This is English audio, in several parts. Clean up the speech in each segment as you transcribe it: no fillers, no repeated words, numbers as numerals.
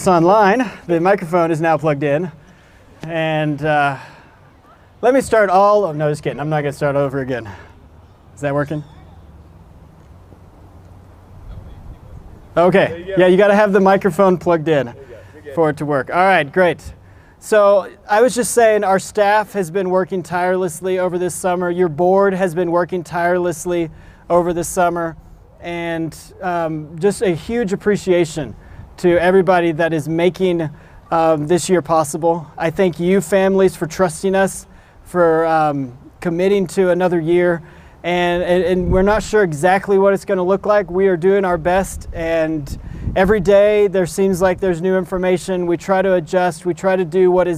It's online. The microphone is now plugged in. And let me start oh, no, just kidding. I'm not going to start over again. Is that working? Okay. Yeah, you got to have the microphone plugged in for it to work. All right, great. So I was just saying our staff has been working tirelessly over this summer. Your board has been working tirelessly over this summer. And just a huge appreciation to everybody that is making this year possible. I thank you families for trusting us, for committing to another year. And we're not sure exactly what it's going to look like. We are doing our best, and every day there seems like there's new information. We try to adjust. We try to do what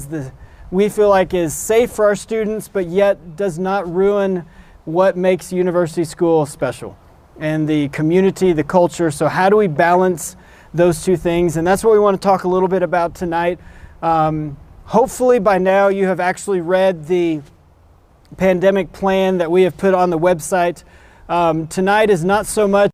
we feel like is safe for our students, but yet does not ruin what makes University School special and the community, the culture. So how do we balance those two things? And that's what we want to talk a little bit about tonight. Hopefully by now you have actually read the pandemic plan that we have put on the website. Tonight is not so much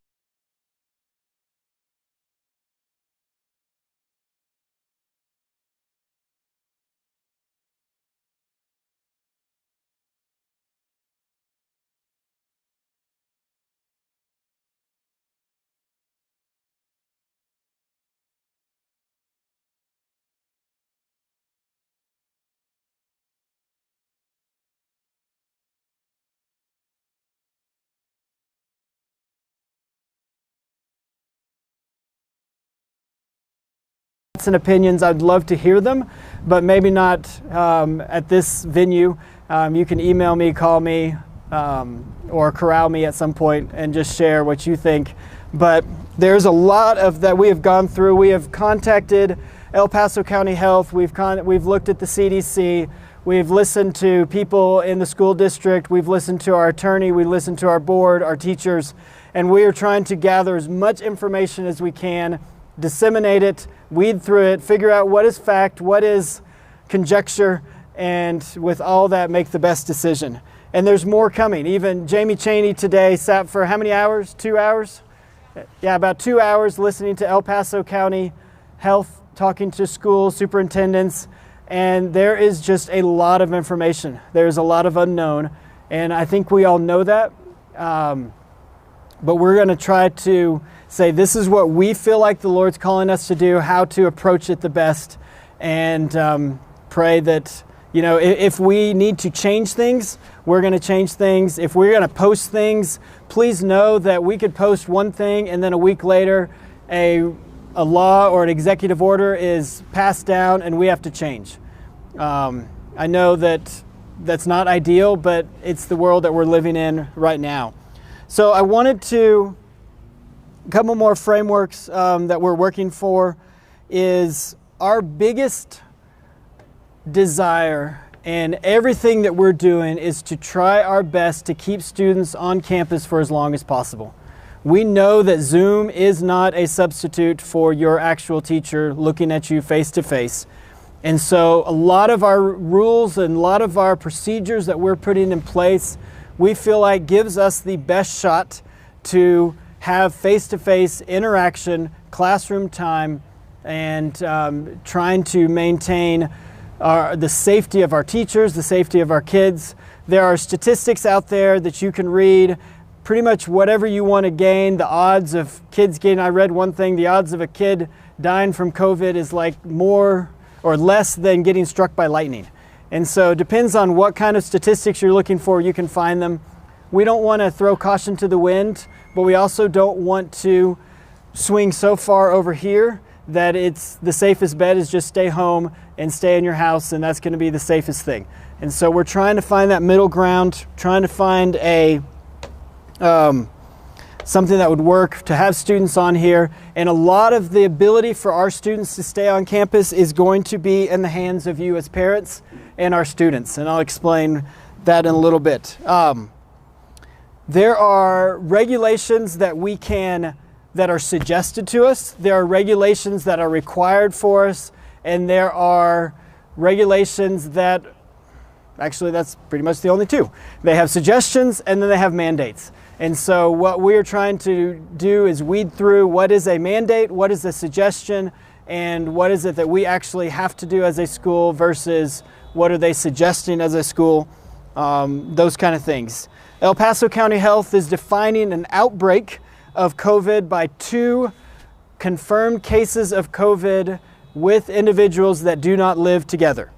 and opinions. I'd love to hear them, but maybe not at this venue. You can email me, call me, or corral me at some point and just share what you think. But there's a lot of that we have gone through. We have contacted El Paso County Health. We've looked at the CDC. We've listened to people in the school district. We've listened to our attorney. We listened to our board, our teachers, and we are trying to gather as much information as we can, disseminate it, weed through it, figure out what is fact, what is conjecture, and with all that, make the best decision. And there's more coming. Even Jamie Chaney today sat for how many hours? 2 hours? Yeah, about 2 hours listening to El Paso County Health, talking to school superintendents, and there is just a lot of information. There's a lot of unknown, and I think we all know that. But we're going to try to say this is what we feel like the Lord's calling us to do, how to approach it the best, and pray that, you know, if we need to change things, we're going to change things. If we're going to post things, please know that we could post one thing and then a week later a law or an executive order is passed down and we have to change. I know that that's not ideal, but it's the world that we're living in right now. So I wanted to, a couple more frameworks that we're working for is our biggest desire, and everything that we're doing is to try our best to keep students on campus for as long as possible. We know that Zoom is not a substitute for your actual teacher looking at you face to face. And so a lot of our rules and a lot of our procedures that we're putting in place, we feel like gives us the best shot to have face-to-face interaction, classroom time, and trying to maintain the safety of our teachers, the safety of our kids. There are statistics out there that you can read. Pretty much whatever you want to gain, the odds of kids getting, I read one thing, the odds of a kid dying from COVID is like more or less than getting struck by lightning. And so it depends on what kind of statistics you're looking for, you can find them. We don't want to throw caution to the wind, but we also don't want to swing so far over here that it's the safest bet is just stay home and stay in your house, and that's going to be the safest thing. And so we're trying to find that middle ground, trying to find a something that would work to have students on here. And a lot of the ability for our students to stay on campus is going to be in the hands of you as parents and our students, and I'll explain that in a little bit. There are regulations that that are suggested to us. There are regulations that are required for us, and there are regulations that, actually that's pretty much the only two. They have suggestions and then they have mandates. And so what we're trying to do is weed through what is a mandate, what is a suggestion, and what is it that we actually have to do as a school versus what are they suggesting as a school, those kind of things. El Paso County Health is defining an outbreak of COVID by 2 confirmed cases of COVID with individuals that do not live together.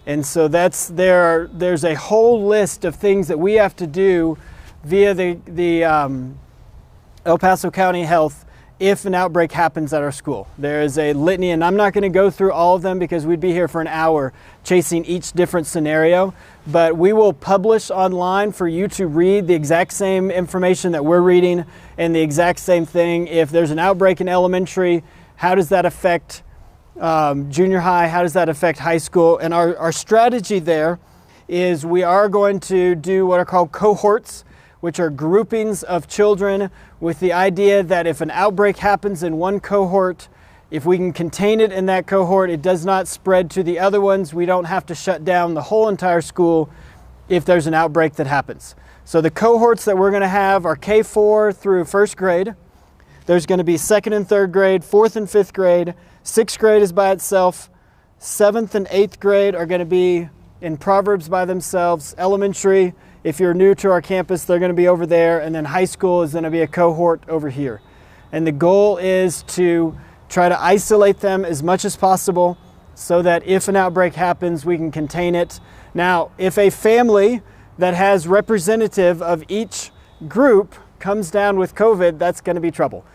And so there's a whole list of things that we have to do via the El Paso County Health if an outbreak happens at our school. There is a litany, and I'm not going to go through all of them because we'd be here for an hour chasing each different scenario, but we will publish online for you to read the exact same information that we're reading and the exact same thing. If there's an outbreak in elementary, how does that affect junior high? How does that affect high school? And our strategy there is we are going to do what are called cohorts, which are groupings of children with the idea that if an outbreak happens in one cohort, if we can contain it in that cohort, it does not spread to the other ones. We don't have to shut down the whole entire school if there's an outbreak that happens. So the cohorts that we're going to have are K4 through 1st grade. There's going to be 2nd and 3rd grade, 4th and 5th grade. 6th grade is by itself. 7th and 8th grade are going to be in Proverbs by themselves. Elementary, if you're new to our campus, they're going to be over there. And then high school is going to be a cohort over here. And the goal is to try to isolate them as much as possible so that if an outbreak happens, we can contain it. Now, if a family that has representative of each group comes down with COVID, that's going to be trouble.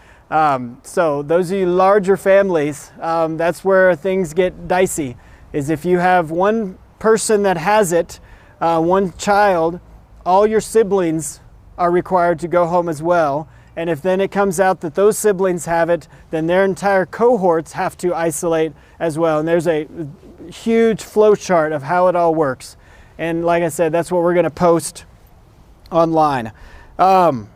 So those of you larger families, that's where things get dicey, is if you have one person that has it, one child, all your siblings are required to go home as well. And if then it comes out that those siblings have it, then their entire cohorts have to isolate as well. And there's a huge flow chart of how it all works. And like I said, that's what we're going to post online. But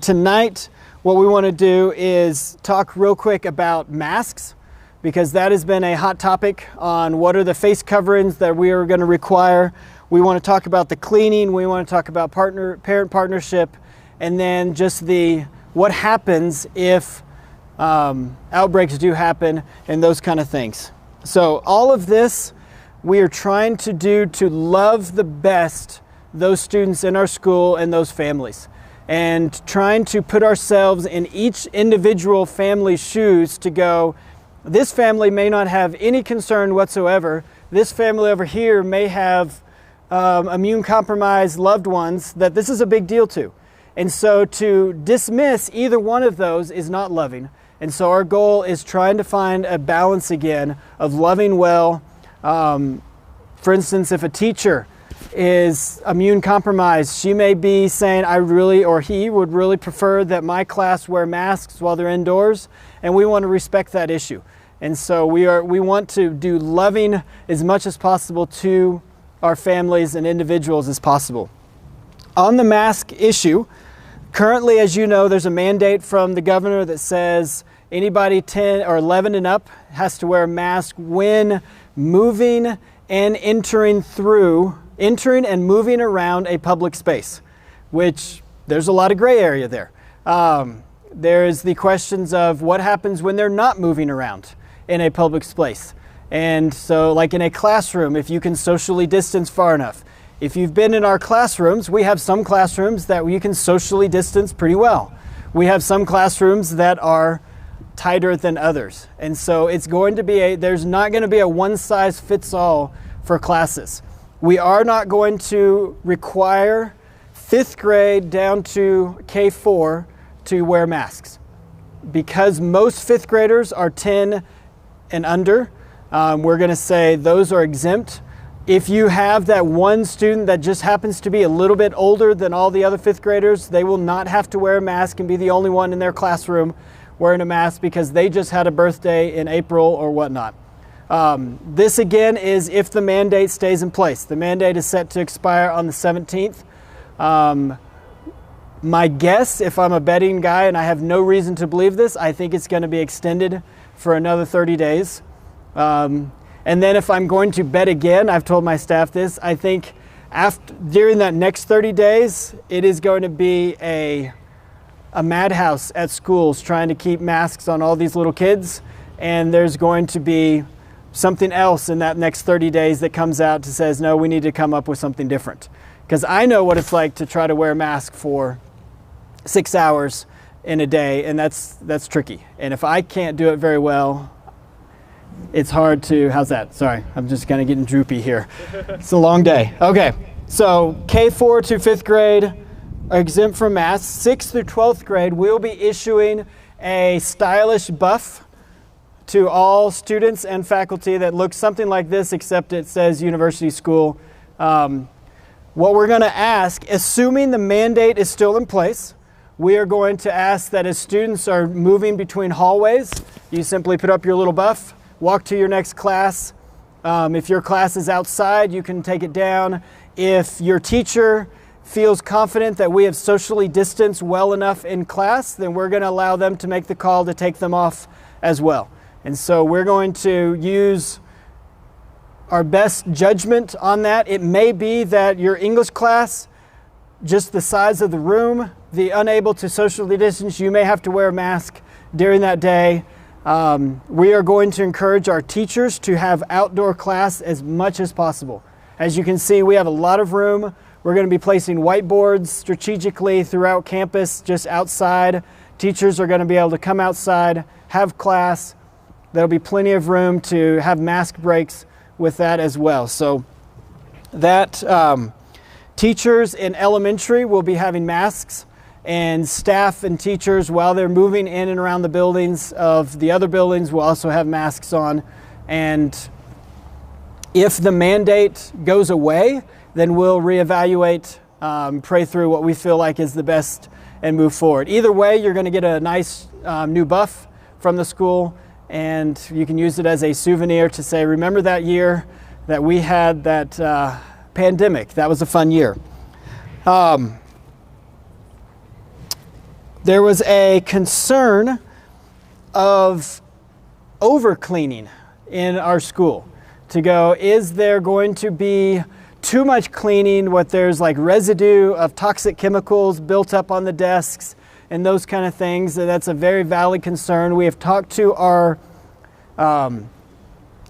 tonight, what we want to do is talk real quick about masks, because that has been a hot topic on what are the face coverings that we are going to require. We want to talk about the cleaning. We want to talk about parent partnership, and then just what happens if outbreaks do happen and those kind of things. So all of this we are trying to do to love the best those students in our school and those families, and trying to put ourselves in each individual family's shoes to go, this family may not have any concern whatsoever. This family over here may have immune compromised loved ones that this is a big deal to. And so to dismiss either one of those is not loving. And so our goal is trying to find a balance again of loving well. For instance, if a teacher is immune compromised, she may be saying, he would really prefer that my class wear masks while they're indoors, and we want to respect that issue. And so we want to do loving as much as possible to our families and individuals as possible. On the mask issue, currently, as you know, there's a mandate from the governor that says anybody 10 or 11 and up has to wear a mask when moving and entering and moving around a public space, which there's a lot of gray area there. There's the questions of what happens when they're not moving around in a public space. And so like in a classroom, if you can socially distance far enough. If you've been in our classrooms, we have some classrooms that you can socially distance pretty well. We have some classrooms that are tighter than others. And so it's going to be there's not going to be a one size fits all for classes. We are not going to require 5th grade down to K4 to wear masks, because most 5th graders are 10 and under. We're going to say those are exempt. If you have that one student that just happens to be a little bit older than all the other 5th graders, they will not have to wear a mask and be the only one in their classroom wearing a mask because they just had a birthday in April or whatnot. This again is if the mandate stays in place. The mandate is set to expire on the 17th. My guess, if I'm a betting guy, and I have no reason to believe this, I think it's going to be extended for another 30 days. And then if I'm going to bet again, I've told my staff this, I think during that next 30 days, it is going to be a madhouse at schools trying to keep masks on all these little kids. and there's going to be something else in that next 30 days that comes out to says, no, we need to come up with something different. Because I know what it's like to try to wear a mask for 6 hours in a day, and that's tricky. And if I can't do it very well, it's hard to, how's that? Sorry, I'm just kind of getting droopy here. It's a long day. Okay, so K4 to 5th grade are exempt from masks. 6th through 12th grade, we'll be issuing a stylish buff to all students and faculty that looks something like this, except it says University School. What we're going to ask, assuming the mandate is still in place, we are going to ask that as students are moving between hallways, you simply put up your little buff, walk to your next class. If your class is outside, you can take it down. If your teacher feels confident that we have socially distanced well enough in class, then we're going to allow them to make the call to take them off as well. And so we're going to use our best judgment on that. It may be that your English class, just the size of the room, the unable to socially distance, you may have to wear a mask during that day. We are going to encourage our teachers to have outdoor class as much as possible. As you can see, we have a lot of room. We're going to be placing whiteboards strategically throughout campus, just outside. Teachers are going to be able to come outside, have class. There'll be plenty of room to have mask breaks with that as well. So that teachers in elementary will be having masks, and staff and teachers, while they're moving in and around the buildings of the other buildings, will also have masks on. And if the mandate goes away, then we'll reevaluate, pray through what we feel like is the best, and move forward. Either way, you're going to get a nice new buff from the school, and you can use it as a souvenir to say, remember that year that we had that pandemic. That was a fun year. There was a concern of over-cleaning in our school. To go, is there going to be too much cleaning, what there's like residue of toxic chemicals built up on the desks and those kind of things? That's a very valid concern. We have talked to our, it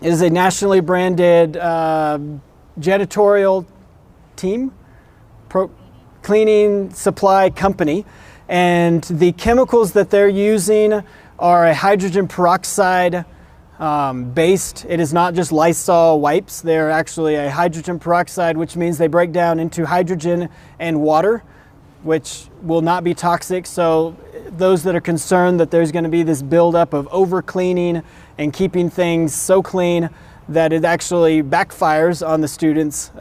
is a nationally branded janitorial team, cleaning supply company, and the chemicals that they're using are a hydrogen peroxide based. It is not just Lysol wipes. They're actually a hydrogen peroxide, which means they break down into hydrogen and water, which will not be toxic. So those that are concerned that there's going to be this buildup of over cleaning and keeping things so clean that it actually backfires on the students.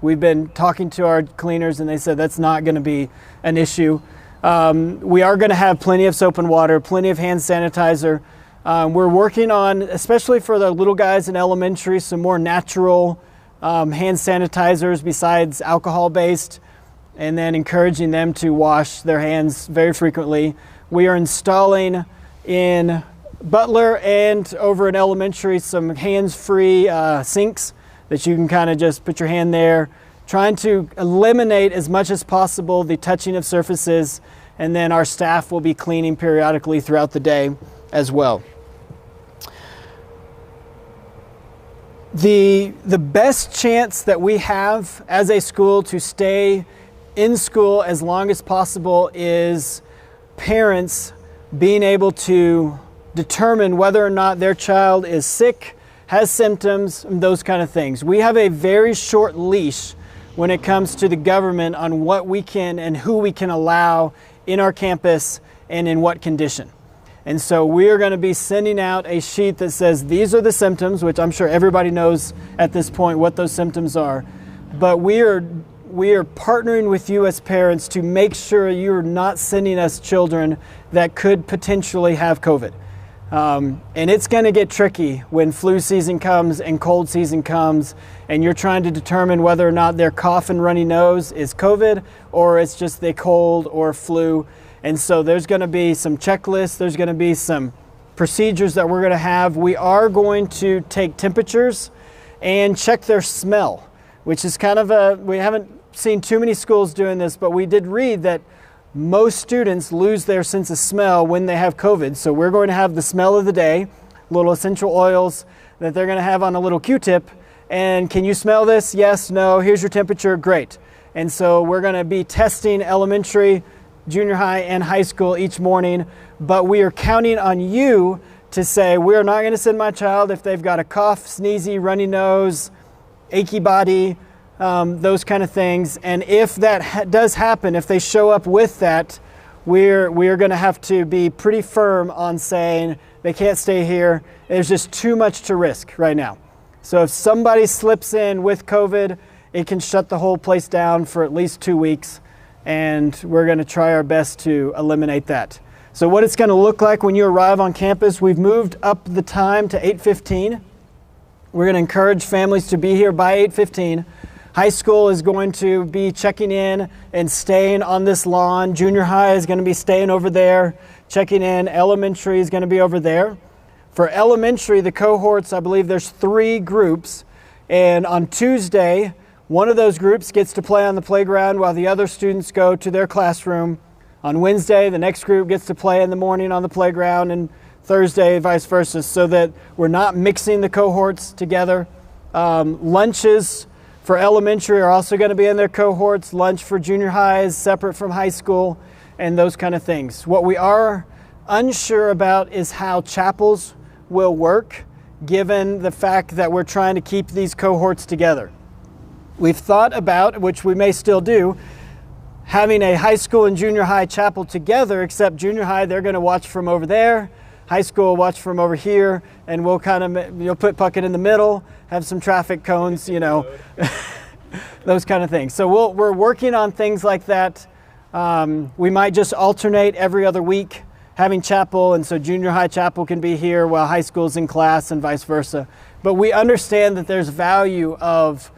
We've been talking to our cleaners, and they said that's not going to be an issue. We are going to have plenty of soap and water, plenty of hand sanitizer. We're working on, especially for the little guys in elementary, some more natural hand sanitizers besides alcohol-based, and then encouraging them to wash their hands very frequently. We are installing in Butler and over in elementary some hands-free sinks that you can kind of just put your hand there, trying to eliminate as much as possible the touching of surfaces, and then our staff will be cleaning periodically throughout the day as well. The best chance that we have as a school to stay in school as long as possible is parents being able to determine whether or not their child is sick, has symptoms, and those kind of things. We have a very short leash when it comes to the government on what we can and who we can allow in our campus and in what condition. And so we are going to be sending out a sheet that says these are the symptoms, which I'm sure everybody knows at this point what those symptoms are. But we are partnering with you as parents to make sure you're not sending us children that could potentially have COVID. And it's going to get tricky when flu season comes and cold season comes, and you're trying to determine whether or not their cough and runny nose is COVID or it's just the cold or flu. And so there's going to be some checklists, there's going to be some procedures that we're going to have. We are going to take temperatures and check their smell, which is kind of we haven't seen too many schools doing this, but we did read that most students lose their sense of smell when they have COVID. So we're going to have the smell of the day. little essential oils that they're going to have on a little Q-tip. And can you smell this? Yes, no, here's your temperature, great. And so we're going to be testing elementary, junior high, and high school each morning, but we are counting on you to say, we're not going to send my child if they've got a cough, sneezy, runny nose, achy body, those kind of things. And if that does happen, if they show up with that, we're going to have to be pretty firm on saying they can't stay here. There's just too much to risk right now. So if somebody slips in with COVID, it can shut the whole place down for at least 2 weeks. And we're going to try our best to eliminate that. So what it's going to look like when you arrive on campus, we've moved up the time to 8:15. We're going to encourage families to be here by 8:15. High school is going to be checking in and staying on this lawn. Junior high is going to be staying over there, checking in. Elementary is going to be over there. For elementary, the cohorts, I believe there's 3 groups. And on Tuesday, one of those groups gets to play on the playground while the other students go to their classroom. On Wednesday, the next group gets to play in the morning on the playground, and Thursday, vice versa, so that we're not mixing the cohorts together. Lunches for elementary are also going to be in their cohorts. Lunch for junior high is separate from high school, and those kind of things. What we are unsure about is how chapels will work, given the fact that we're trying to keep these cohorts together. We've thought about, which we may still do, having a high school and junior high chapel together, except junior high, they're going to watch from over there. High school will watch from over here, and we'll kind of, put Puckett in the middle, have some traffic cones, those kind of things. So we're working on things like that. We might just alternate every other week having chapel, and so junior high chapel can be here while high school's in class and vice versa. But we understand that there's value of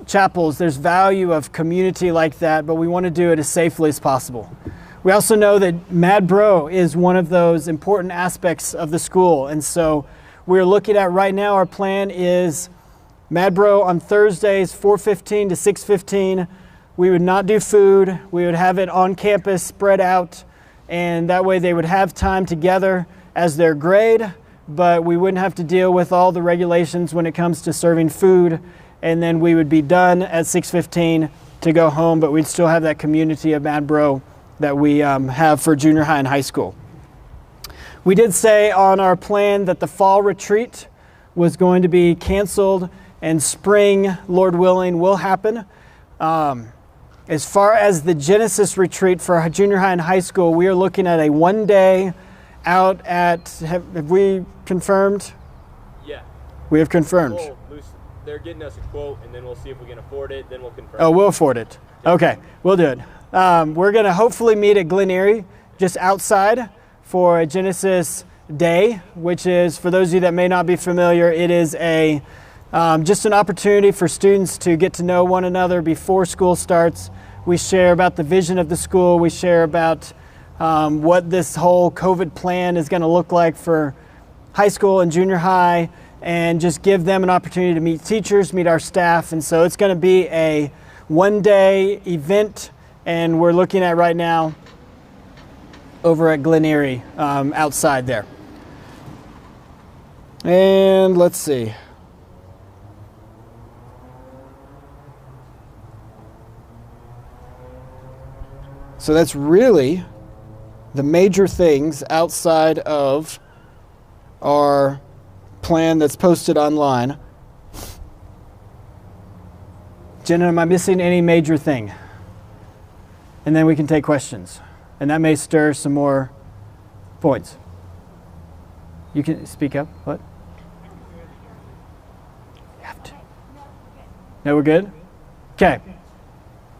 chapels, there's value of community like that, but we want to do it as safely as possible. We also know that Mad Bro is one of those important aspects of the school, and so we're looking at right now, our plan is Mad Bro on Thursdays 4:15 to 6:15. We would not do food, we would have it on campus spread out, and that way they would have time together as their grade, but we wouldn't have to deal with all the regulations when it comes to serving food. And then we would be done at 6:15 to go home, but we'd still have that community of Mad Bro that we have for junior high and high school. We did say on our plan that the fall retreat was going to be canceled and spring, Lord willing, will happen. As far as the Genesis retreat for junior high and high school, we are looking at a 1-day out at, have we confirmed? Yeah. We have confirmed. They're getting us a quote, and then we'll see if we can afford it, then we'll confirm. Oh, we'll afford it. Okay, we'll do it. We're going to hopefully meet at Glen Erie, just outside, for a Genesis day, which is, for those of you that may not be familiar, it is a just an opportunity for students to get to know one another before school starts. We share about the vision of the school. We share about what this whole COVID plan is going to look like for high school and junior high, and just give them an opportunity to meet teachers, meet our staff. And so it's going to be a 1-day event, and we're looking at right now over at Glen Erie, outside there. And let's see. So that's really the major things outside of our plan that's posted online. Jenna, am I missing any major thing? And then we can take questions. And that may stir some more points. You can speak up. What? You have to. No, we're good? Okay.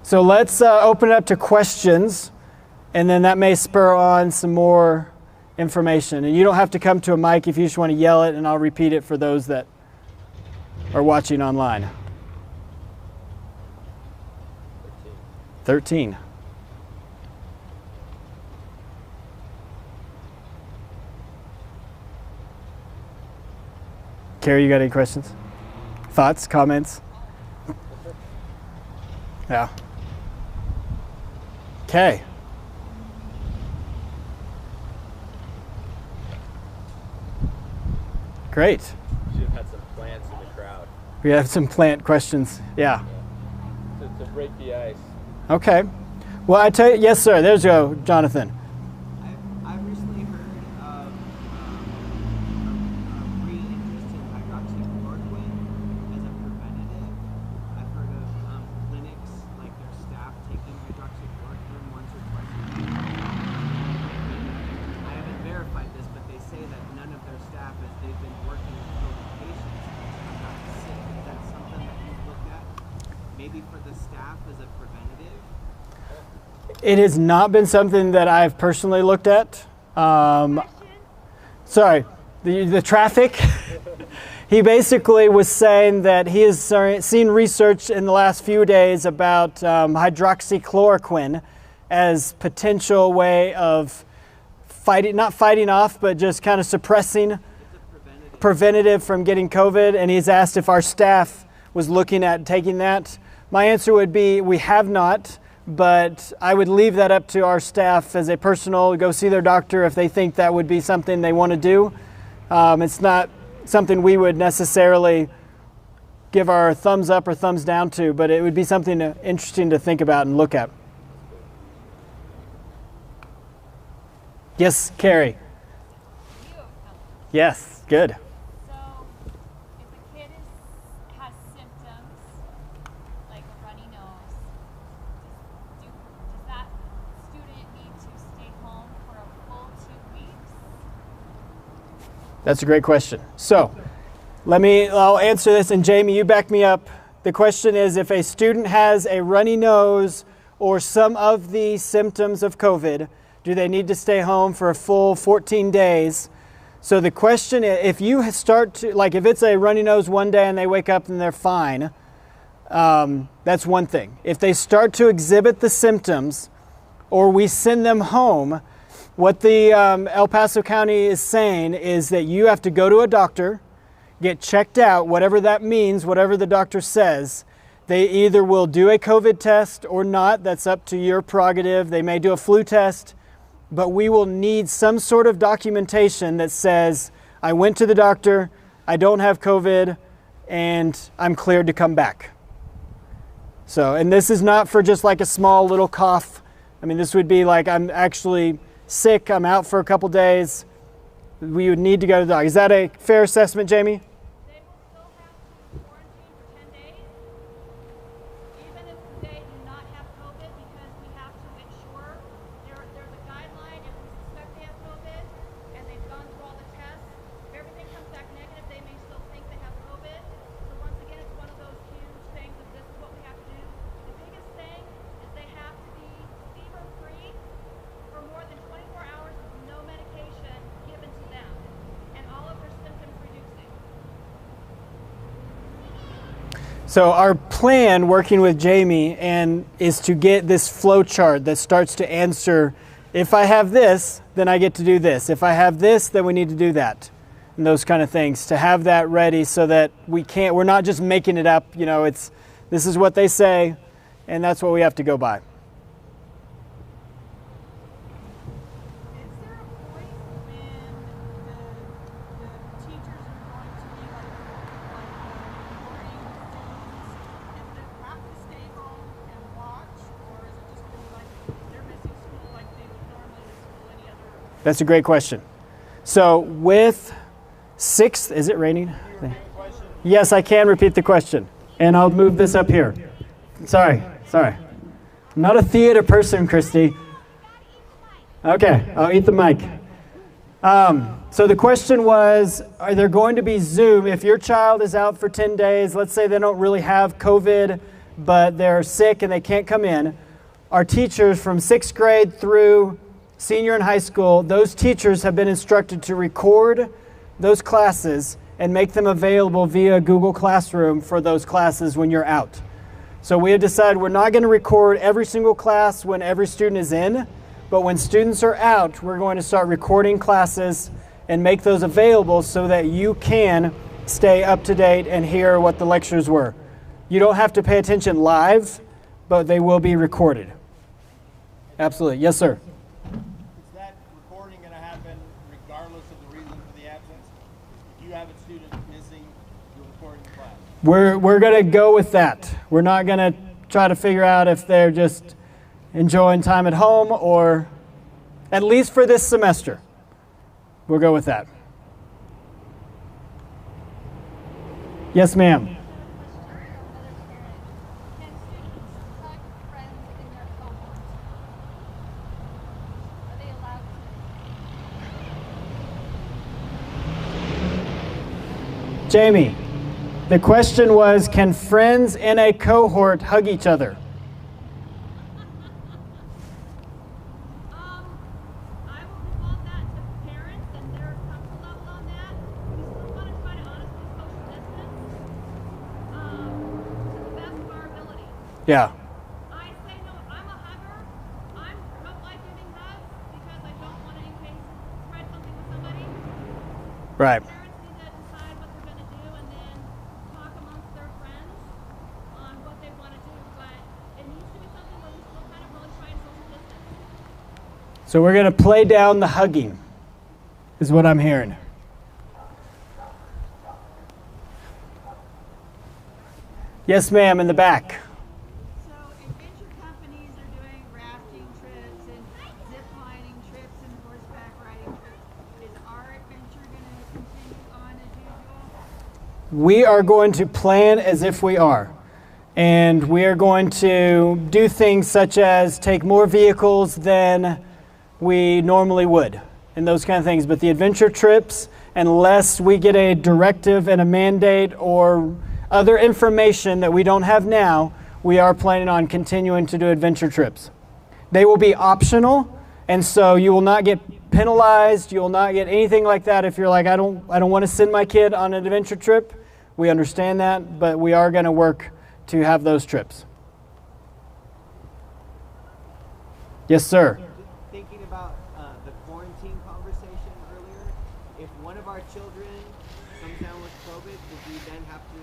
So let's open it up to questions, and then that may spur on some more information. And you don't have to come to a mic if you just want to yell it, and I'll repeat it for those that are watching online. 13. Carrie, you got any questions? Thoughts, comments? Yeah. Okay. Great. Should have had some plants in the crowd We have some plant questions. Yeah. to break the ice. Okay. Well, I tell you, yes, sir. There's you go, Jonathan. I've recently heard of a re-interest in hydroxychloroquine as a preventative. I've heard of clinics, like their staff, taking hydroxychloroquine once or twice a week. I haven't verified this, but they say that none of their staff, as they've been working with COVID patients, have gotten sick. Is that something that you've looked at? Maybe for the staff as a preventative? It has not been something that I've personally looked at. Sorry, the traffic. He basically was saying that he has seen research in the last few days about hydroxychloroquine as potential way of not fighting off, but just kind of suppressing preventative from getting COVID. And he's asked if our staff was looking at taking that. My answer would be we have not. But I would leave that up to our staff as a personal, go see their doctor if they think that would be something they want to do. It's not something we would necessarily give our thumbs up or thumbs down to, but it would be something interesting to think about and look at. Yes, Carrie. Yes, good. So, if a kid has symptoms, like a runny nose, does that student need to stay home for a full 2 weeks? That's a great question. So, I'll answer this, and Jamie, you back me up. The question is, if a student has a runny nose or some of the symptoms of COVID, do they need to stay home for a full 14 days? So the question is, if you start to, like if it's a runny nose one day and they wake up and they're fine, that's one thing. If they start to exhibit the symptoms or we send them home, what the El Paso County is saying is that you have to go to a doctor, get checked out, whatever that means, whatever the doctor says. They either will do a COVID test or not. That's up to your prerogative. They may do a flu test, but we will need some sort of documentation that says, I went to the doctor, I don't have COVID, and I'm cleared to come back. So, and this is not for just like a small little cough. I mean, this would be like, I'm actually sick, I'm out for a couple days. We would need to go to the doctor. Is that a fair assessment, Jamie? They will still have to quarantine for 10 days, even if they do not have COVID, because we have to ensure there's a guideline if we suspect they have COVID and they've gone through all the tests. If everything comes back negative, they may still think they have COVID. So once again, it's one of those huge things of this is what we have to do. The biggest thing is they have to be fever-free for more than 24 hours with no medication given to them and all of their symptoms reducing. So our plan working with Jamie is to get this flow chart that starts to answer, if I have this, then I get to do this. If I have this, then we need to do that. And those kind of things, to have that ready so that we're not just making it up, this is what they say, and that's what we have to go by. Is there a point when the teachers are going to be like recording Zooms and they have to stay home and watch, or is it just going to be like they're missing school like they would normally miss school any other? That's a great question. So with sixth, is it raining? Yes, I can repeat the question. And I'll move this up here. Sorry. I'm not a theater person, Christy. Okay, I'll eat the mic. So the question was, are there going to be Zoom? If your child is out for 10 days, let's say they don't really have COVID, but they're sick and they can't come in, our teachers from 6th grade through senior in high school, those teachers have been instructed to record those classes and make them available via Google Classroom for those classes when you're out. So we have decided we're not going to record every single class when every student is in, but when students are out, we're going to start recording classes and make those available so that you can stay up to date and hear what the lectures were. You don't have to pay attention live, but they will be recorded. Absolutely. Yes, sir. Is that recording going to happen regardless of the reason for the absence? If you have a student missing the important class. We're going to go with that. We're not going to try to figure out if they're just enjoying time at home or at least for this semester. We'll go with that. Yes, ma'am. Can students hug friends in their cohort? Are they allowed to? Jamie, the question was, can friends in a cohort hug each other? I will default that to parents and their comfort level on that. We still want to try to honestly social distance to the best of our ability. Yeah. I say no, I'm a hugger. I don't like giving hugs because I don't want to in case spread something with somebody. Right. Parents need to decide what they're going to do and then talk amongst their friends on what they want to do. But it needs to be something where we still kind of really try and social distance. So we're going to play down the hugging, is what I'm hearing. Yes, ma'am, in the back. So adventure companies are doing rafting trips and zip lining trips and horseback riding trips. Is our adventure going to continue on as usual? We are going to plan as if we are. And we are going to do things such as take more vehicles than we normally would and those kind of things. But the adventure trips, unless we get a directive and a mandate or other information that we don't have now, we are planning on continuing to do adventure trips. They will be optional, and so you will not get penalized. You will not get anything like that if you're like, I don't want to send my kid on an adventure trip. We understand that, but we are going to work to have those trips. Yes, sir. Thinking about the quarantine conversation earlier, if one of our children comes down with COVID, would we then have to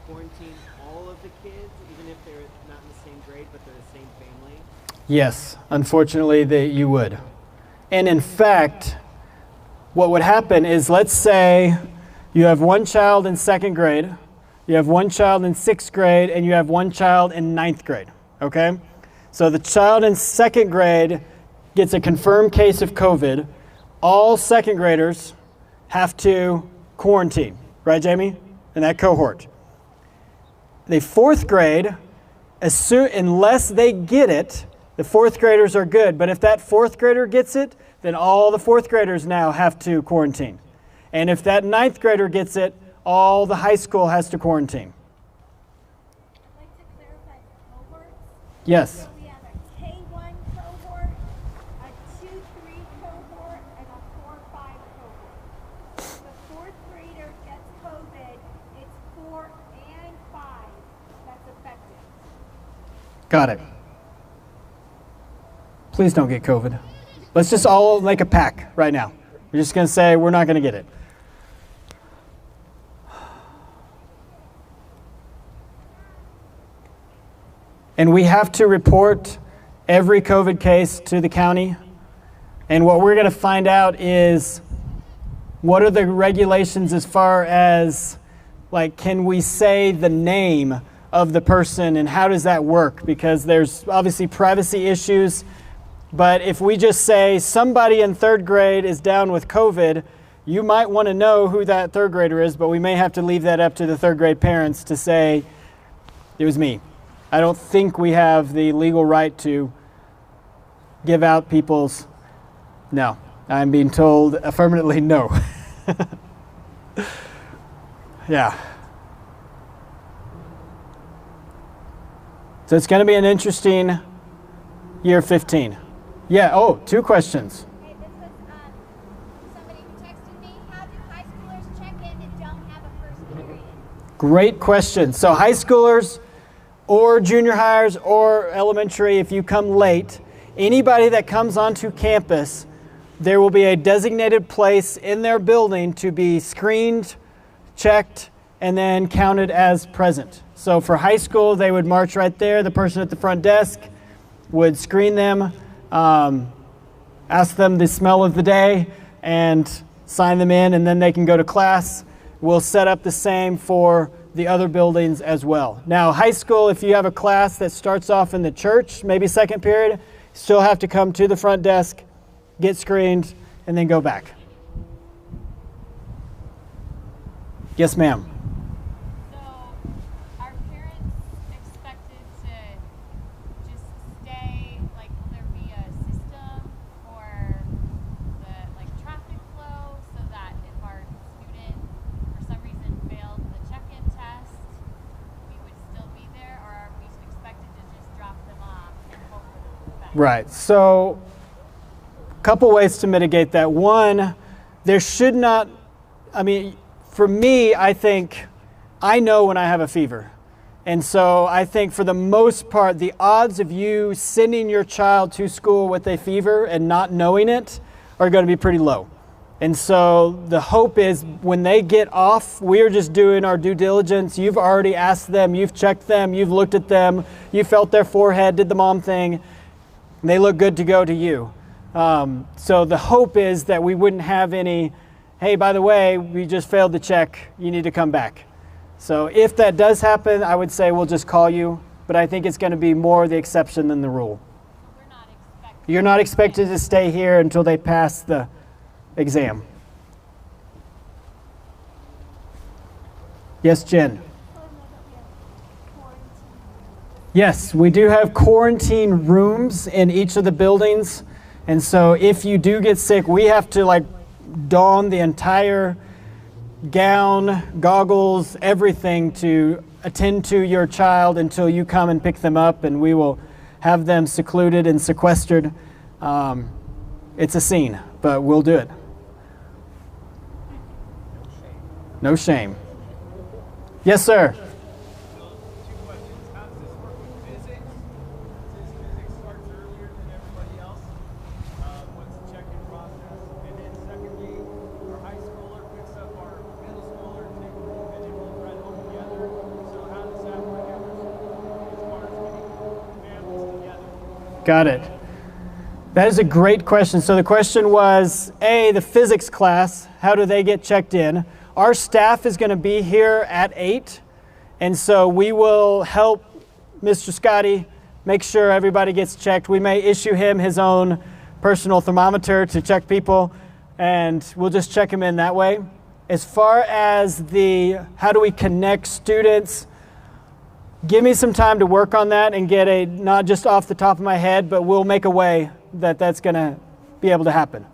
quarantine all of the kids, even if they're not in the same grade but they're the same family? Yes, unfortunately, you would. And in fact, what would happen is, let's say you have one child in second grade, you have one child in sixth grade, and you have one child in ninth grade, okay? So the child in second grade gets a confirmed case of COVID. All second graders have to quarantine, right, Jamie? In that cohort. The fourth grade, unless they get it, the fourth graders are good. But if that fourth grader gets it, then all the fourth graders now have to quarantine. And if that ninth grader gets it, all the high school has to quarantine. I'd like to clarify cohorts. Yes. So we have a K1 cohort, a 2-3 cohort, and a 4-5 cohort. If the fourth grader gets COVID, it's 4 and 5 that's affected. Got it. Please don't get COVID. Let's just all make a pact right now. We're just going to say we're not going to get it. And we have to report every COVID case to the county. And what we're going to find out is, what are the regulations as far as, like, can we say the name of the person and how does that work? Because there's obviously privacy issues. But if we just say somebody in third grade is down with COVID, you might want to know who that third grader is, but we may have to leave that up to the third grade parents to say, it was me. I don't think we have the legal right to give out people's, no. I'm being told affirmatively no. Yeah. So it's going to be an interesting year 15. Yeah, oh, 2 questions. Hey, this is somebody who texted me. How do high schoolers check in that don't have a first period? Great question. So high schoolers or junior hires or elementary, if you come late, anybody that comes onto campus, there will be a designated place in their building to be screened, checked, and then counted as present. So for high school, they would march right there. The person at the front desk would screen them, ask them the smell of the day, and sign them in, and then they can go to class. we'll set up the same for the other buildings as well. Now, high school, if you have a class that starts off in the church, maybe second period, still have to come to the front desk, get screened, and then go back. Yes, ma'am. So, are parents expected to just stay, like, will there be a system for the, like, traffic flow so that if our student for some reason failed the check-in test, we would still be there, or are we expected to just drop them off and hope for the best? Right. So, a couple ways to mitigate that. One, there should not, for me, I think I know when I have a fever. And so I think for the most part, the odds of you sending your child to school with a fever and not knowing it are going to be pretty low. And so the hope is when they get off, we're just doing our due diligence. You've already asked them, you've checked them, you've looked at them, you felt their forehead, did the mom thing, and they look good to go to you. So the hope is that we wouldn't have any, hey, by the way, we just failed the check, you need to come back. So if that does happen, I would say we'll just call you, but I think it's going to be more the exception than the rule. We're not expected. You're not expected to stay here until they pass the exam. Yes, Jen? Yes, we do have quarantine rooms in each of the buildings. And so if you do get sick, we have to don the entire gown, goggles, everything to attend to your child until you come and pick them up, and we will have them secluded and sequestered. It's a scene, but we'll do it. No shame. Yes, sir. Got it. That is a great question. So the question was, the physics class, how do they get checked in? Our staff is going to be here at 8, and so we will help Mr. Scotty make sure everybody gets checked. We may issue him his own personal thermometer to check people, and we'll just check him in that way. As far as how do we connect students, give me some time to work on that and get not just off the top of my head, but we'll make a way that that's going to be able to happen.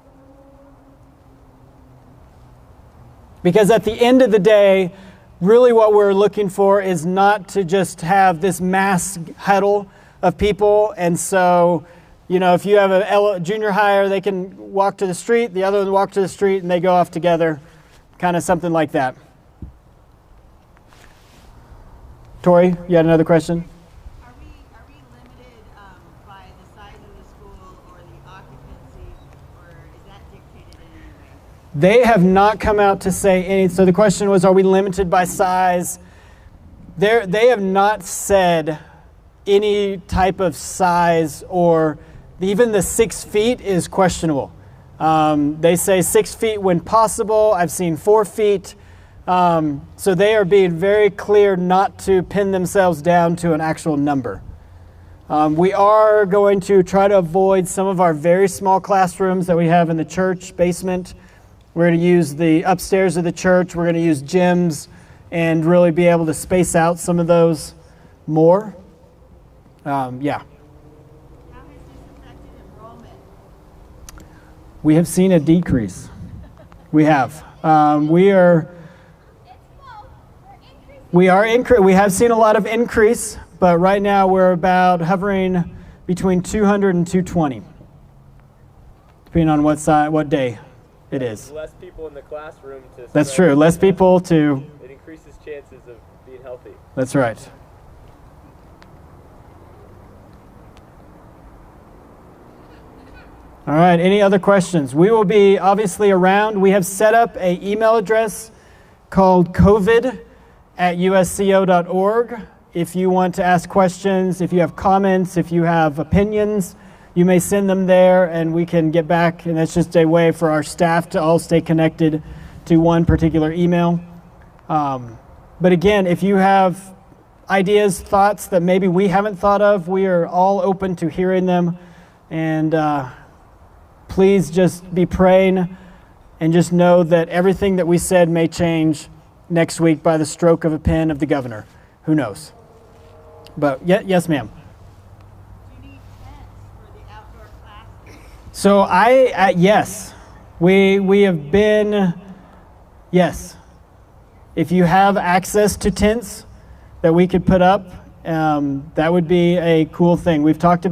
Because at the end of the day, really what we're looking for is not to just have this mass huddle of people. And so, if you have a junior higher, they can walk to the street, the other one walk to the street, and they go off together, kind of something like that. Tori, you had another question? Are we limited by the size of the school or the occupancy, or is that dictated in any way? They have not come out to say any. So the question was, are we limited by size? They have not said any type of size, or even the 6 feet is questionable. They say 6 feet when possible. I've seen 4 feet. So they are being very clear not to pin themselves down to an actual number. We are going to try to avoid some of our very small classrooms that we have in the church basement. We're going to use the upstairs of the church. We're going to use gyms and really be able to space out some of those more. How has this affected enrollment? We have seen a decrease. We have. We have seen a lot of increase, but right now we're about hovering between 200 and 220, depending on what day it is. Less people in the classroom to That's spread true. Less people to. It increases chances of being healthy. That's right. All right. Any other questions? We will be obviously around. We have set up an email address called covid@usco.org. If you want to ask questions, if you have comments, if you have opinions, you may send them there and we can get back. And that's just a way for our staff to all stay connected to one particular email. But again, if you have ideas, thoughts that maybe we haven't thought of, we are all open to hearing them. And please just be praying and just know that everything that we said may change next week by the stroke of a pen of the governor. Who knows? But yes, ma'am. Do you need tents for the outdoor classes? So yes, we have been, yes. If you have access to tents that we could put up, that would be a cool thing. We've talked about